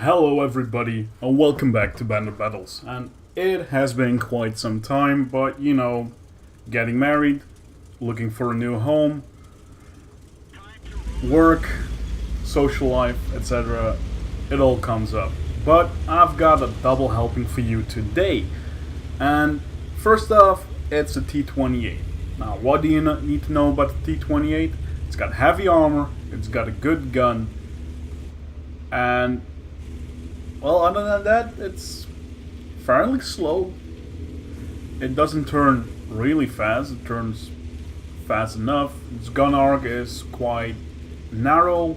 Hello everybody, and welcome back to Bandit Battles. And it has been quite some time, but getting married, looking for a new home, work, social life, etc. It all comes up. But I've got a double helping for you today. And first off, it's a T28. Now, what do you need to know about the T28? It's got heavy armor, it's got a good gun, and well, other than that, it's fairly slow. It doesn't turn really fast, it turns fast enough. Its gun arc is quite narrow,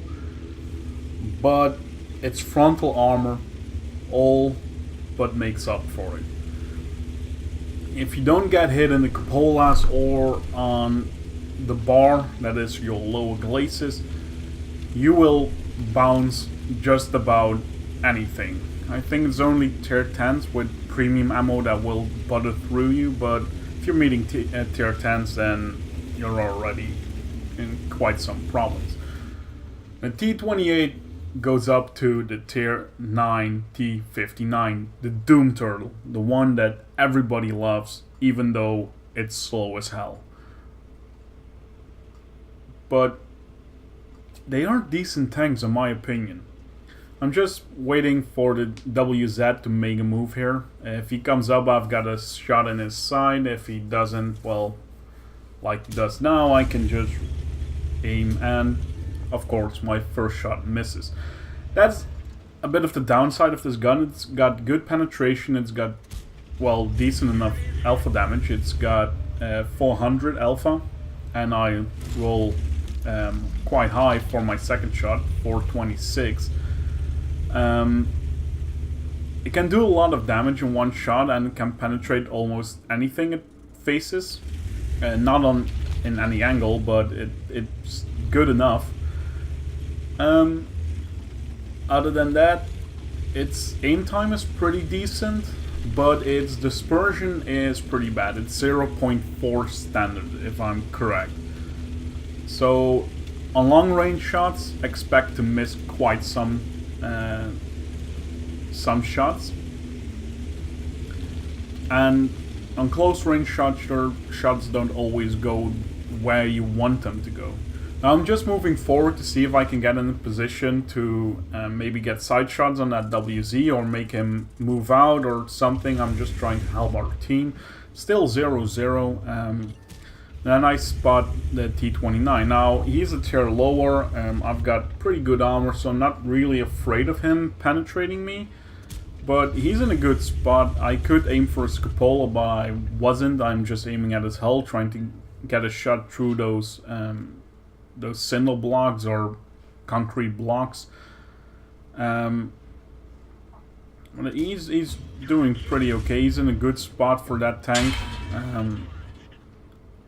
but its frontal armor all but makes up for it. If you don't get hit in the cupolas or on the bar, that is your lower glacis, you will bounce just about anything. I think it's only tier 10s with premium ammo that will butter through you, but if you're meeting tier 10s, then you're already in quite some problems. The T28 goes up to the tier 9 T59, the Doom Turtle, the one that everybody loves, even though it's slow as hell. But they are decent tanks in my opinion. I'm just waiting for the WZ to make a move here. If he comes up, I've got a shot in his side. If he doesn't, well, like he does now, I can just aim and, of course, my first shot misses. That's a bit of the downside of this gun. It's got good penetration, it's got, well, decent enough alpha damage. It's got 400 alpha, and I roll quite high for my second shot, 426. It can do a lot of damage in one shot and can penetrate almost anything it faces. Not in any angle, but it's good enough. Other than that, its aim time is pretty decent, but its dispersion is pretty bad. It's 0.4 standard, if I'm correct. So on long range shots, expect to miss quite some shots, and on close range shots, your shots don't always go where you want them to go. Now I'm just moving forward to see if I can get in a position to maybe get side shots on that WZ or make him move out or something. I'm just trying to help our team. Still 0-0. Then I spot the T29. Now, he's a tier lower, I've got pretty good armor, so I'm not really afraid of him penetrating me. But he's in a good spot. I could aim for his cupola, but I wasn't. I'm just aiming at his hull, trying to get a shot through those cinder blocks or concrete blocks. He's doing pretty okay. He's in a good spot for that tank.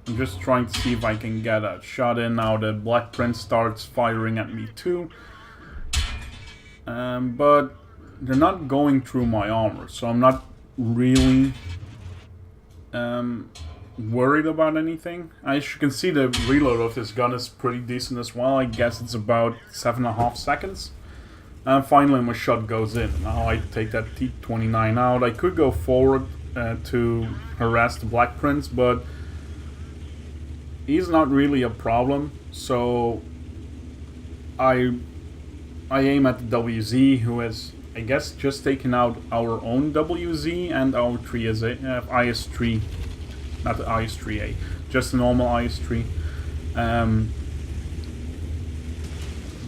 I'm just trying to see if I can get a shot in. Now the Black Prince starts firing at me too. But they're not going through my armor, so I'm not really worried about anything. As you can see, the reload of this gun is pretty decent as well. I guess it's about 7.5 seconds. And finally my shot goes in. Now I take that T29 out. I could go forward to harass the Black Prince, but he's not really a problem, so I aim at the WZ, who has, I guess, just taken out our own WZ and our IS-3, not the IS-3A, just a normal IS-3.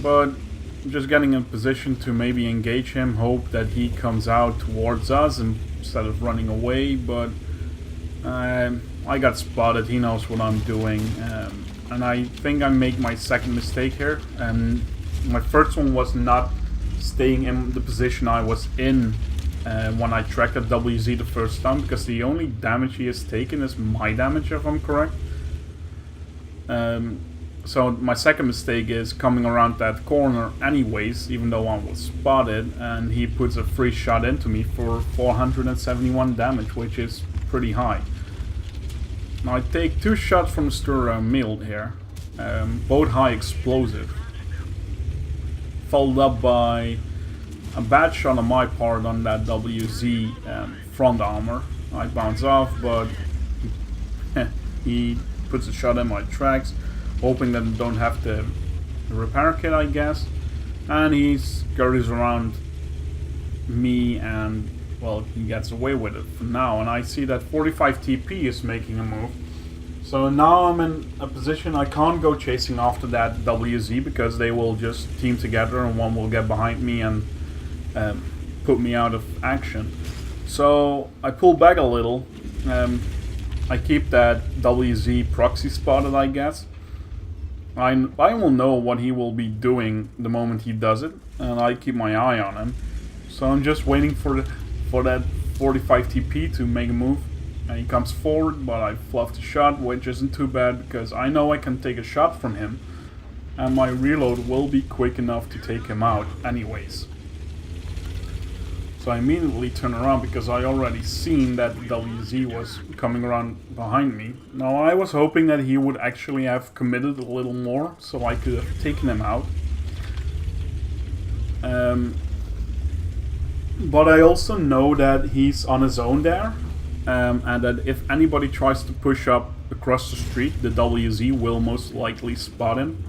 But just getting in position to maybe engage him, hope that he comes out towards us instead of running away, but I got spotted. He knows what I'm doing, and I think I make my second mistake here. My first one was not staying in the position I was in when I tracked at WZ the first time, because the only damage he has taken is my damage, if I'm correct. So my second mistake is coming around that corner anyways, even though I was spotted, and he puts a free shot into me for 471 damage, which is pretty high. Now I take 2 shots from Stur Mild here, both high explosive, followed up by a bad shot on my part on that WZ front armor. I bounce off, but he puts a shot in my tracks, hoping that I don't have the repair kit, I guess. And he scurries around me and, well, he gets away with it for now. And I see that 45 TP is making a move. So now I'm in a position I can't go chasing after that WZ because they will just team together and one will get behind me and put me out of action. So I pull back a little. I keep that WZ proxy spotted, I guess. I will know what he will be doing the moment he does it, and I keep my eye on him. So I'm just waiting for that 45 TP to make a move. And he comes forward, but I fluff the shot, which isn't too bad because I know I can take a shot from him. And my reload will be quick enough to take him out anyways. So I immediately turn around because I already seen that WZ was coming around behind me. Now I was hoping that he would actually have committed a little more so I could have taken him out. But I also know that he's on his own there. And that if anybody tries to push up across the street, the WZ will most likely spot him.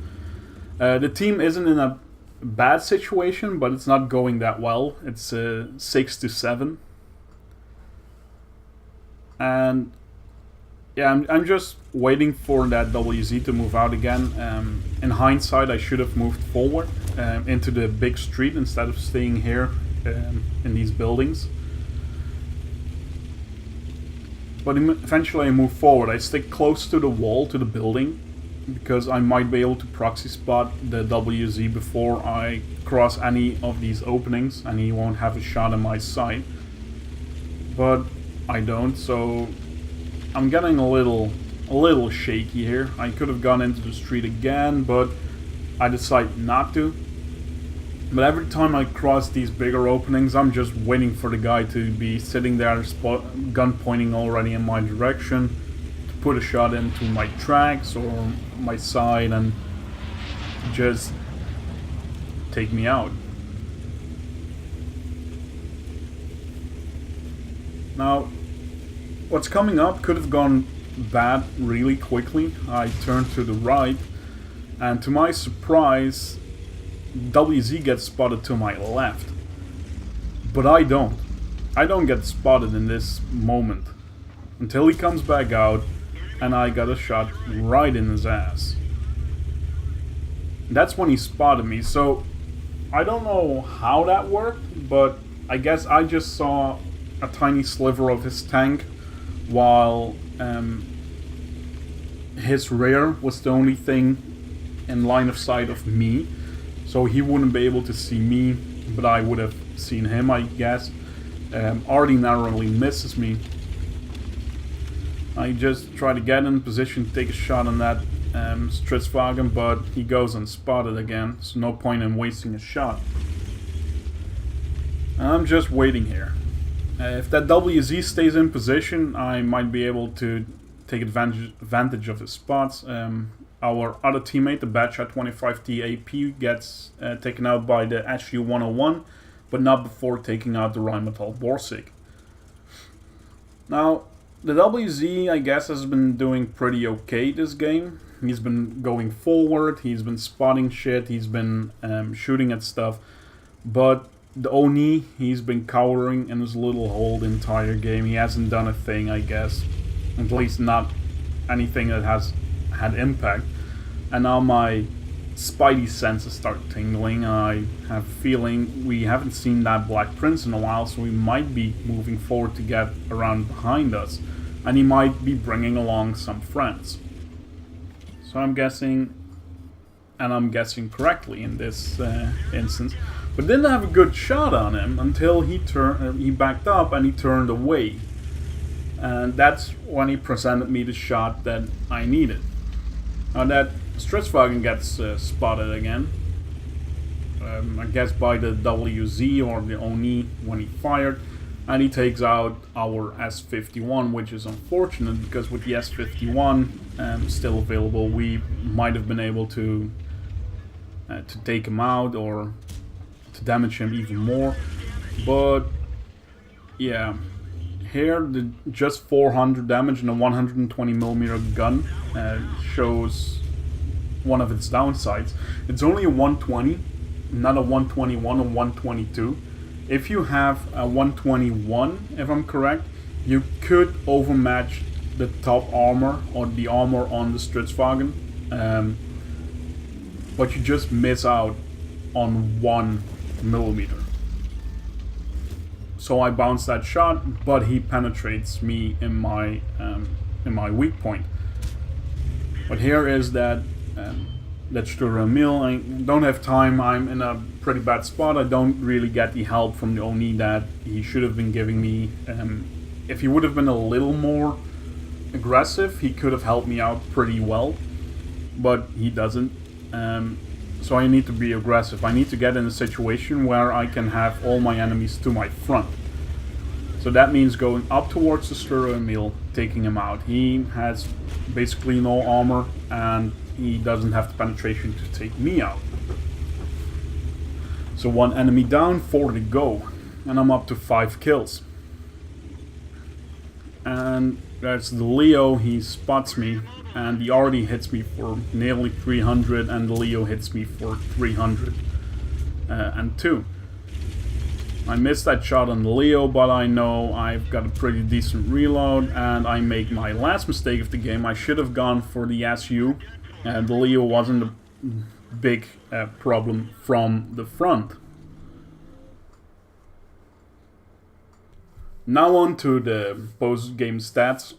The team isn't in a bad situation, but it's not going that well. It's 6-7. And yeah, I'm just waiting for that WZ to move out again. In hindsight, I should have moved forward into the big street instead of staying here in these buildings. But eventually I move forward. I stick close to the wall, to the building, because I might be able to proxy spot the WZ before I cross any of these openings and he won't have a shot in my sight. But I don't, so I'm getting a little shaky here. I could have gone into the street again, but I decide not to. But every time I cross these bigger openings, I'm just waiting for the guy to be sitting there, gun pointing already in my direction, to put a shot into my tracks or my side and just take me out. Now, what's coming up could have gone bad really quickly. I turned to the right, and to my surprise, WZ gets spotted to my left, but I don't. I don't get spotted in this moment until he comes back out and I got a shot right in his ass. That's when he spotted me, so I don't know how that worked, but I guess I just saw a tiny sliver of his tank while his rear was the only thing in line of sight of me. So he wouldn't be able to see me, but I would have seen him, I guess. Already narrowly misses me. I just try to get in position to take a shot on that Stritzwagen, but he goes unspotted again, so no point in wasting a shot. I'm just waiting here. If that WZ stays in position, I might be able to take advantage of his spots. Our other teammate, the T28 AP, gets taken out by the SU-101, but not before taking out the Rheinmetall Borsig. Now, the WZ, I guess, has been doing pretty okay this game. He's been going forward, he's been spotting shit, he's been shooting at stuff, but the Oni, he's been cowering in his little hole the entire game. He hasn't done a thing, I guess. At least not anything that has had impact. And now my spidey senses start tingling. I have a feeling we haven't seen that Black Prince in a while, so we might be moving forward to get around behind us. And he might be bringing along some friends. So I'm guessing, and I'm guessing correctly in this instance, but didn't have a good shot on him until he backed up and he turned away. And that's when he presented me the shot that I needed. Now that Stritzwagen gets spotted again, I guess by the WZ or the Oni when he fired, and he takes out our S51, which is unfortunate because with the S51 still available, we might have been able to take him out or to damage him even more. But yeah, here the just 400 damage in a 120mm gun shows one of its downsides. It's only a 120, not a 121 or 122. If you have a 121, if I'm correct, you could overmatch the top armor or the armor on the Stritzwagen, but you just miss out on 1mm. So I bounce that shot, but he penetrates me in my weak point. But here is that Sturra Mill. I don't have time. I'm in a pretty bad spot. I don't really get the help from the Oni that he should have been giving me. If he would have been a little more aggressive, he could have helped me out pretty well, but he doesn't. So I need to be aggressive. I need to get in a situation where I can have all my enemies to my front. So that means going up towards the Sturra Emil, taking him out. He has basically no armor and he doesn't have the penetration to take me out. So 1 enemy down, 4 to go. And I'm up to 5 kills. And that's the Leo. He spots me and he already hits me for nearly 300, and the Leo hits me for 302. I missed that shot on the Leo, but I know I've got a pretty decent reload, and I make my last mistake of the game. I should have gone for the SU, and the Leo wasn't a big problem from the front. Now on to the post-game stats.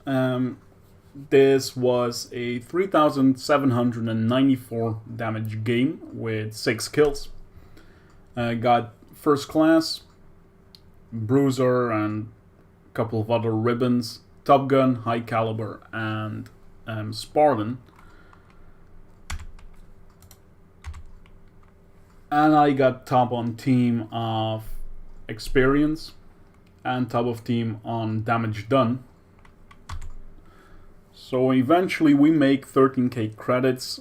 This was a 3,794 damage game with 6 kills. Got first class, bruiser, and a couple of other ribbons, Top Gun, High Caliber, and Spartan. And I got top on team of experience and top of team on damage done. So eventually we make 13k credits.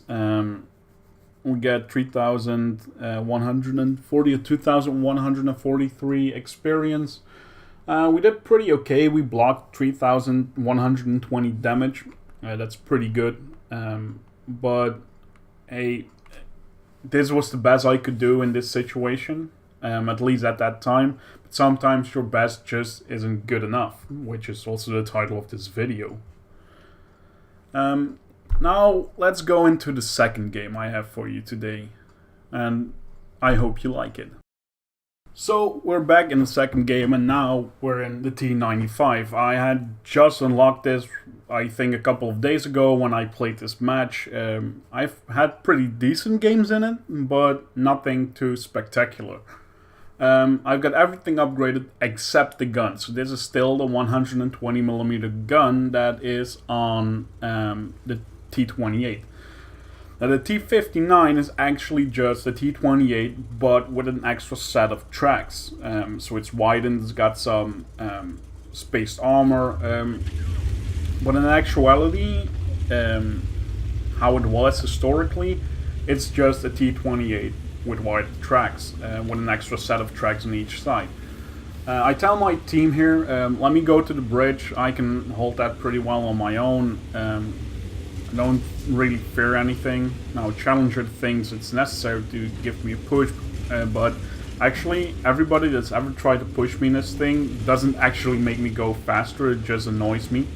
We get 3,140 or 2,143 experience. We did pretty okay. We blocked 3,120 damage. That's pretty good. But hey, this was the best I could do in this situation, at least at that time. But sometimes your best just isn't good enough, which is also the title of this video. Now let's go into the second game I have for you today, and I hope you like it. So we're back in the second game, and now we're in the T95. I had just unlocked this, I think, a couple of days ago when I played this match. I've had pretty decent games in it, but nothing too spectacular. I've got everything upgraded except the gun. So this is still the 120mm gun that is on the T28. Now the T59 is actually just a T28, but with an extra set of tracks. So it's widened, it's got some spaced armor. But in actuality, how it was historically, it's just a T28 with wide tracks, with an extra set of tracks on each side. I tell my team here, let me go to the bridge. I can hold that pretty well on my own. I don't really fear anything. Now Challenger thinks it's necessary to give me a push, but actually everybody that's ever tried to push me in this thing doesn't actually make me go faster, it just annoys me.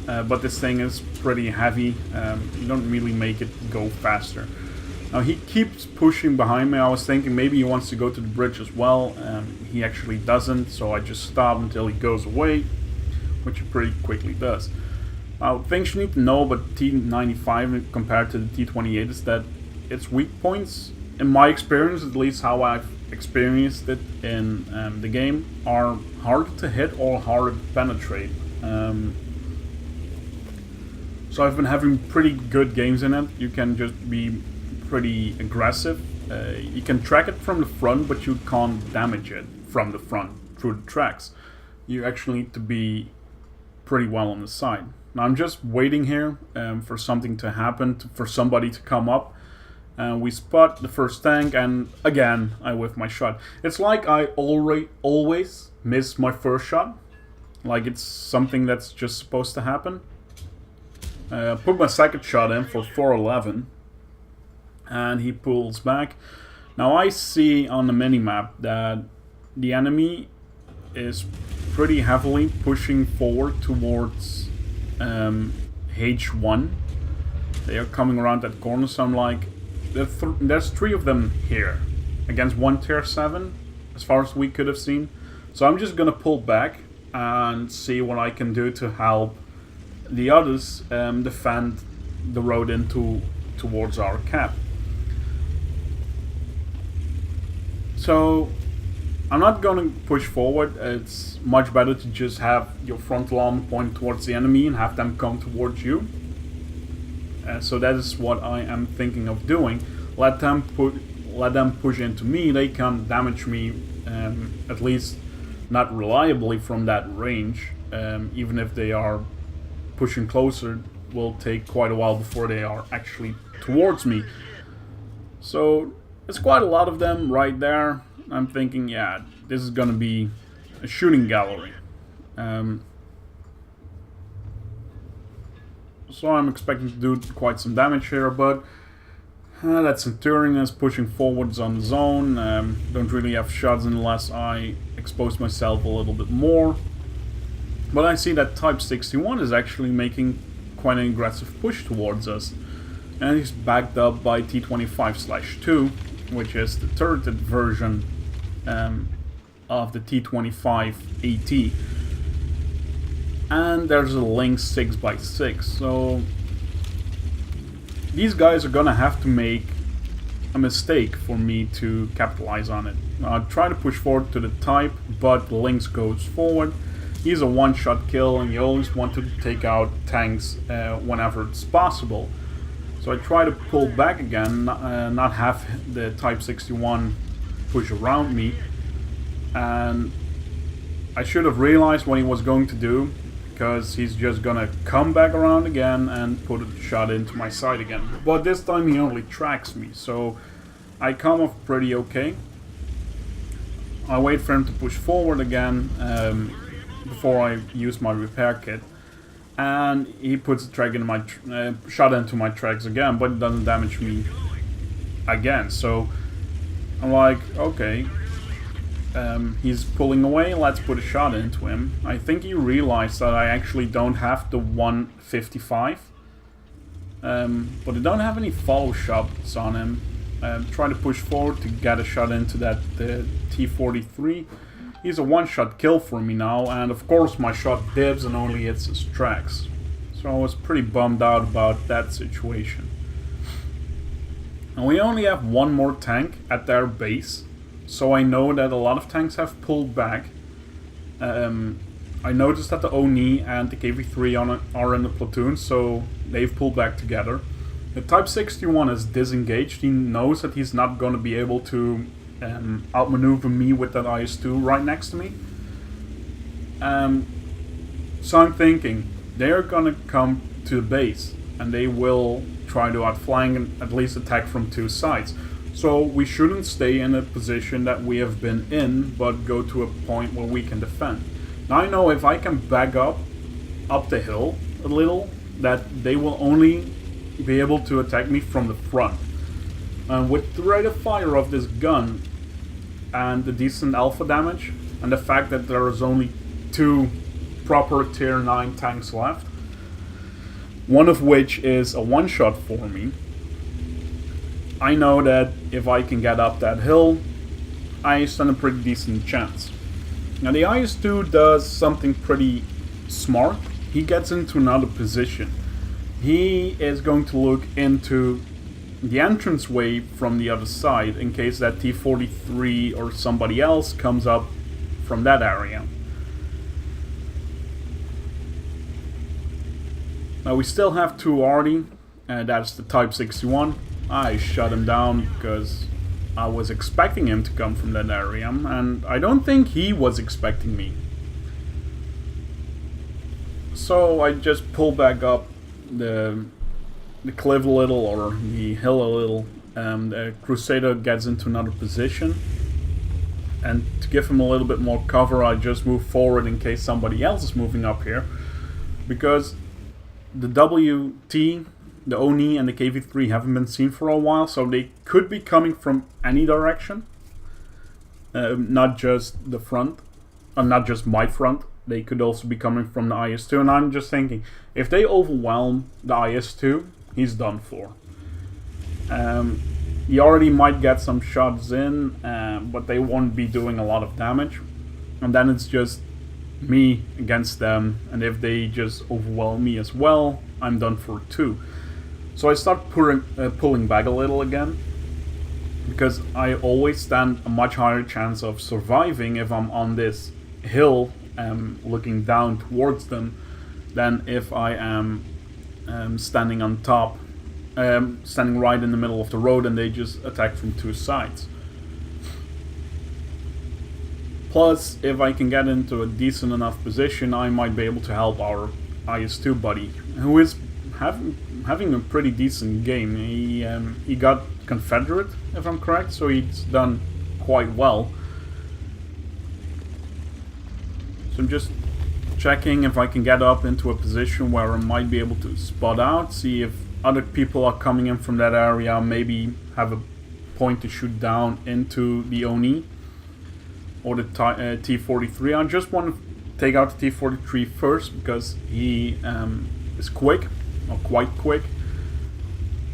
But this thing is pretty heavy, you don't really make it go faster. Now he keeps pushing behind me. I was thinking maybe he wants to go to the bridge as well. He actually doesn't, so I just stop until he goes away, which he pretty quickly does. Now, things you need to know about T95 compared to the T28 is that its weak points, in my experience, at least how I've experienced it in the game, are harder to hit or harder to penetrate. So I've been having pretty good games in it. You can just be pretty aggressive. You can track it from the front, but you can't damage it from the front through the tracks. You actually need to be pretty well on the side. Now I'm just waiting here for something to happen, for somebody to come up. And we spot the first tank, and again I whiff my shot. It's like I always miss my first shot. Like it's something that's just supposed to happen. Put my second shot in for 411. And he pulls back. Now I see on the minimap that the enemy is pretty heavily pushing forward towards H1. They are coming around that corner, so I'm like, there's 3 of them here against 1 tier 7 as far as we could have seen. So I'm just gonna pull back and see what I can do to help the others defend the road towards our cap. So I'm not gonna push forward. It's much better to just have your frontal arm point towards the enemy and have them come towards you. So that is what I am thinking of doing. Let them push into me. They can damage me, at least not reliably from that range. Even if they are pushing closer, will take quite a while before they are actually towards me. So it's quite a lot of them right there. I'm thinking, yeah, this is gonna be a shooting gallery. So I'm expecting to do quite some damage here, but that Centurion is pushing forwards on the zone. Don't really have shots unless I expose myself a little bit more. But I see that Type 61 is actually making quite an aggressive push towards us. And he's backed up by T25/2, which is the turreted version of the T25 AT. And there's a Lynx 6x6, so these guys are gonna have to make a mistake for me to capitalize on it. I'll try to push forward to the Type, but the Lynx goes forward. He's a one-shot kill, and you always want to take out tanks whenever it's possible. So I try to pull back again, not have the Type 61 push around me. And I should have realized what he was going to do, because he's just gonna come back around again and put a shot into my side again. But this time he only tracks me, so I come off pretty okay. I wait for him to push forward again before I use my repair kit. And he puts a tracks into my shot into my tracks again, but it doesn't damage me again. So I'm like, okay, he's pulling away. Let's put a shot into him. I think he realized that I actually don't have the 155, but I don't have any follow shots on him. Try to push forward to get a shot into that T43. He's a one-shot kill for me now, and of course my shot dibs and only hits his tracks. So I was pretty bummed out about that situation. And we only have one more tank at their base, so I know that a lot of tanks have pulled back. I noticed that the Oni and the KV-3 are in the platoon, so they've pulled back together. The Type 61 is disengaged. He knows that he's not going to be able to outmaneuver me with that IS-2 right next to me. So I'm thinking they're gonna come to the base and they will try to outflank and at least attack from 2 sides. So we shouldn't stay in a position that we have been in, but go to a point where we can defend. Now I know if I can back up the hill a little, that they will only be able to attack me from the front. With the rate of fire of this gun and the decent alpha damage, and the fact that there is only 2 proper tier 9 tanks left, one of which is a one-shot for me, I know that if I can get up that hill, I stand a pretty decent chance. Now the IS-2 does something pretty smart. He gets into another position. He is going to look into the entranceway from the other side in case that T43 or somebody else comes up from that area. Now we still have 2 Arty, and that's the Type 61. I shut him down because I was expecting him to come from that area, and I don't think he was expecting me. So I just pull back up the cliff a little, or the hill a little, the Crusader gets into another position. And to give him a little bit more cover, I just move forward in case somebody else is moving up here. Because the WT, the Oni, and the KV3 haven't been seen for a while, so they could be coming from any direction. Not just the front, not just my front. They could also be coming from the IS-2, and I'm just thinking, if they overwhelm the IS-2, he's done for. He already might get some shots in, but they won't be doing a lot of damage. And then it's just me against them, and if they just overwhelm me as well, I'm done for too. So I start pulling back a little again, because I always stand a much higher chance of surviving if I'm on this hill looking down towards them than if I am standing on top, standing right in the middle of the road and they just attack from two sides. Plus, if I can get into a decent enough position, I might be able to help our IS-2 buddy, who is having a pretty decent game. He got Confederate, if I'm correct, so he's done quite well. So I'm just checking if I can get up into a position where I might be able to spot out, see if other people are coming in from that area, maybe have a point to shoot down into the Oni or the T43. I just want to take out the T43 first because he is quick, or quite quick,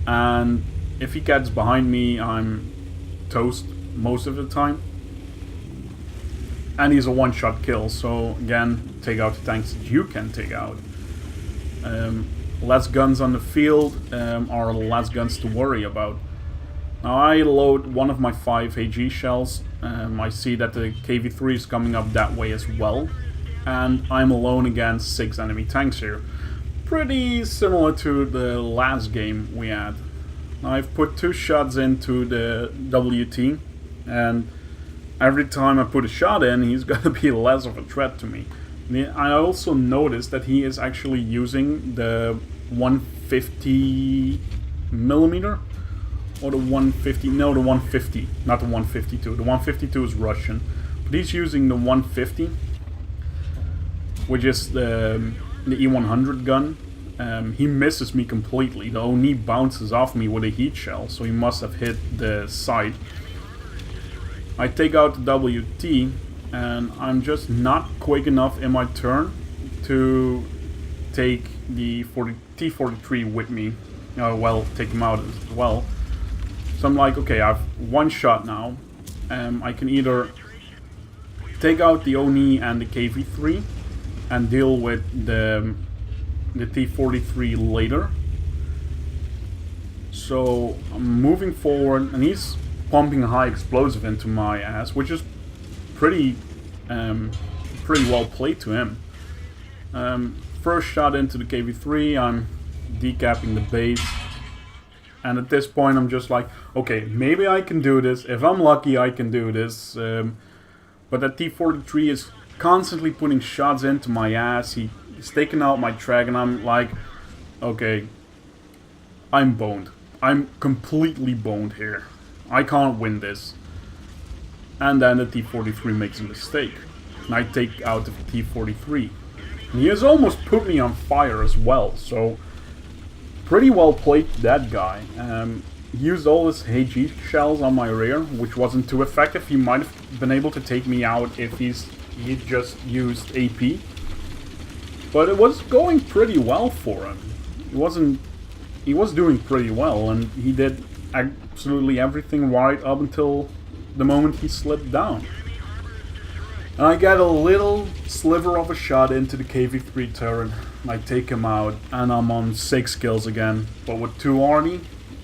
and if he gets behind me, I'm toast most of the time. And he's a one-shot kill, so again, take out the tanks that you can take out. Less guns on the field are less guns to worry about. Now I load one of my 5 AG shells. I see that the KV3 is coming up that way as well. And I'm alone against 6 enemy tanks here. Pretty similar to the last game we had. Now I've put 2 shots into the WT, and every time I put a shot in, he's gonna be less of a threat to me. I also noticed that he is actually using the 150 millimeter, or the 150, no, the 150, not the 152. The 152 is Russian, but he's using the 150, which is the E100 gun. He misses me completely. The Oni bounces off me with a heat shell, so he must have hit the side. I take out the WT, and I'm just not quick enough in my turn to take the T43 with me. Well, take him out as well. So I'm like, okay, I have 1 shot now. I can either take out the Oni and the KV3 and deal with the T43 later. So I'm moving forward, and he's pumping a high explosive into my ass, which is pretty well played to him. First shot into the KV3, I'm decapping the base, and at this point I'm just like, okay, maybe I can do this. If I'm lucky, I can do this. But that T43 is constantly putting shots into my ass. He's taking out my track, and I'm like, okay, I'm boned. I'm completely boned here. I can't win this. And then the T43 makes a mistake, and I take out the T43. And he has almost put me on fire as well, so pretty well played, that guy. He used all his HE shells on my rear, which wasn't too effective. He might have been able to take me out if he just used AP. But it was going pretty well for him. He was doing pretty well, and he did absolutely everything right up until the moment he slipped down. And I get a little sliver of a shot into the KV3 turret. I take him out, and I'm on 6 kills again, but with 2 Arnie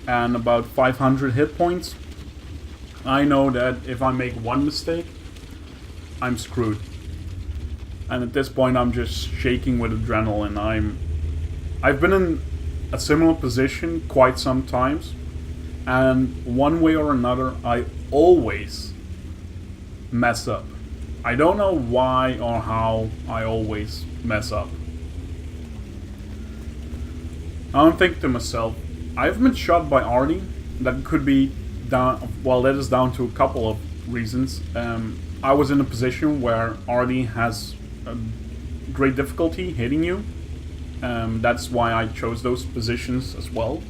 and about 500 hit points. I know that if I make one mistake, I'm screwed. And at this point I'm just shaking with adrenaline. I've been in a similar position quite some times, and one way or another I always mess up. I don't know why or how I always mess up. I'm thinking to myself, I've been shot by Arnie that could be down. Well, that is down to a couple of reasons. I was in a position where Artie has great difficulty hitting you. That's why I chose those positions as well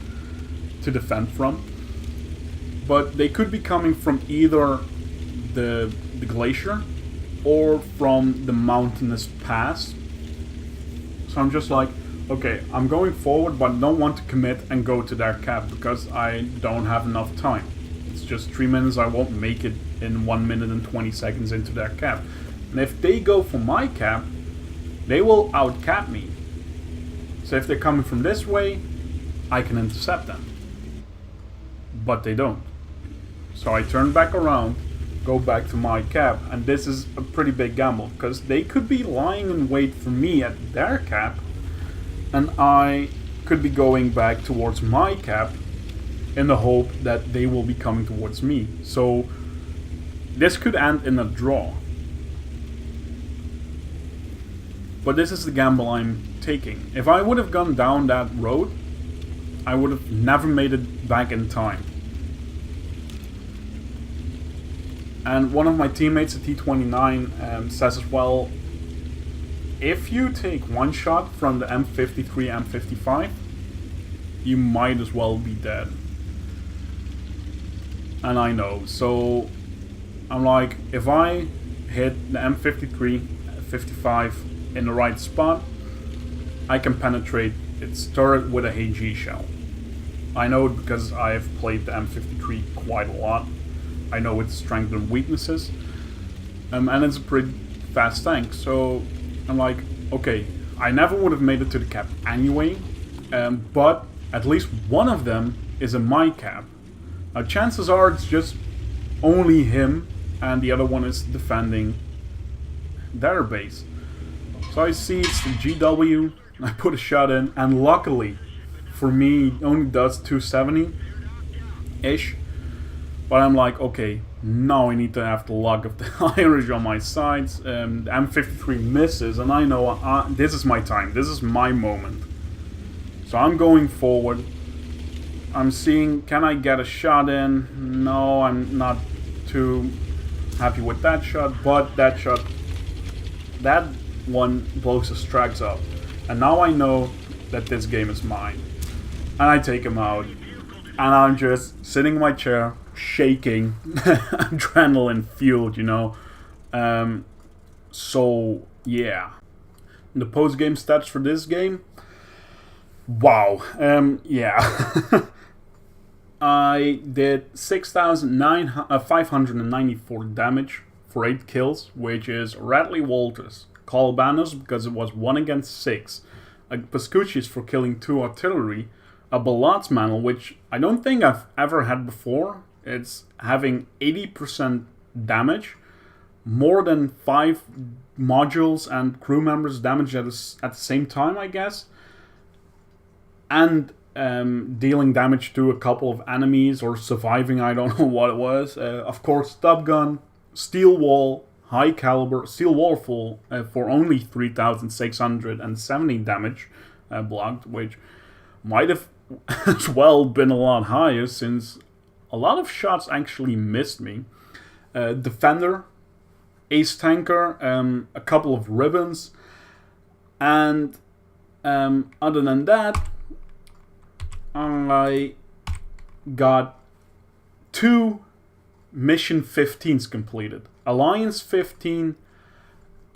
to defend from. But they could be coming from either the glacier or from the mountainous pass. So I'm just like, okay, I'm going forward, but I don't want to commit and go to their cap because I don't have enough time. It's just 3 minutes, I won't make it in 1 minute and 20 seconds into their cap. And if they go for my cap, they will out-cap me. So if they're coming from this way, I can intercept them. But they don't. So I turn back around, go back to my cap, and this is a pretty big gamble because they could be lying in wait for me at their cap, and I could be going back towards my cap in the hope that they will be coming towards me. So this could end in a draw. But this is the gamble I'm taking. If I would have gone down that road, I would have never made it back in time. And one of my teammates at T29 says as well, if you take one shot from the M53, M55, you might as well be dead. And I know, so I'm like, if I hit the M53, 55 in the right spot, I can penetrate its turret with a HG shell. I know it because I've played the M53 quite a lot. I know its strengths and weaknesses, and it's a pretty fast tank. So I'm like, okay, I never would have made it to the cap anyway, but at least one of them is in my cap. Now chances are it's just only him, and the other one is defending their base. So I see it's the GW, I put a shot in, and luckily for me it only does 270-ish. But I'm like, okay, now I need to have the luck of the Irish on my sides. The M53 misses, and I know this is my time. This is my moment. So I'm going forward. I'm seeing, can I get a shot in? No, I'm not too happy with that shot. But that shot, that one blows his tracks up. And now I know that this game is mine. And I take him out. And I'm just sitting in my chair, shaking, adrenaline fueled, you know. So yeah, the post game stats for this game, wow. Yeah. I did 6,594 damage for 8 kills, which is Radley-Walters, Colbanos because it was 1 against 6, Pascucci's for killing 2 artillery, a Ballat's mantle, which I don't think I've ever had before. It's having 80% damage, more than 5 modules and crew members damaged at the same time, I guess, and dealing damage to a couple of enemies or surviving, I don't know what it was. Of course, stub gun, steel wall, high caliber, steel wall full for only 3,670 damage blocked, which might have as well been a lot higher since a lot of shots actually missed me. Defender, ace tanker, a couple of ribbons, and other than that, I got 2 mission 15s completed. Alliance 15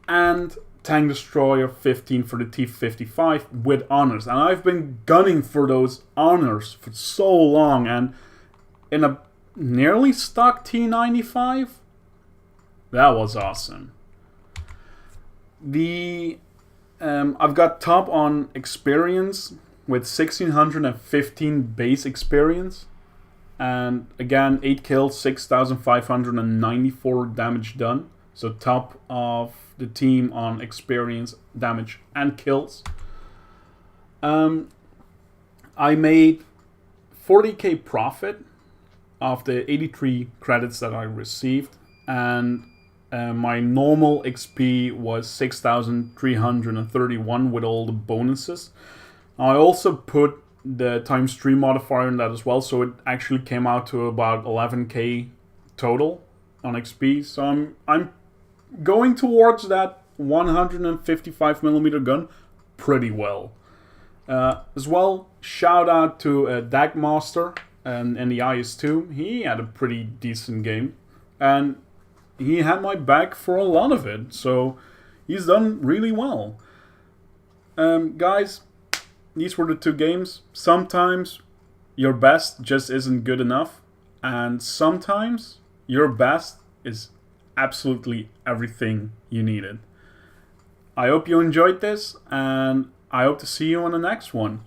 and Tank Destroyer 15 for the T55 with honors. And I've been gunning for those honors for so long, and in a nearly stock T95, that was awesome. I've got top on experience with 1,615 base experience, and again 8 kills, 6,594 damage done. So top of the team on experience, damage, and kills. I made 40k profit of the 83 credits that I received, and my normal XP was 6,331 with all the bonuses. I also put the times 3 modifier in that as well, so it actually came out to about 11k total on XP. So I'm going towards that 155mm gun pretty well. As well, shout out to Dagmaster and in the IS2. He had a pretty decent game, and he had my back for a lot of it, so he's done really well. Guys, these were the 2 games. Sometimes your best just isn't good enough, and sometimes your best is absolutely everything you needed. I hope you enjoyed this, and I hope to see you on the next one.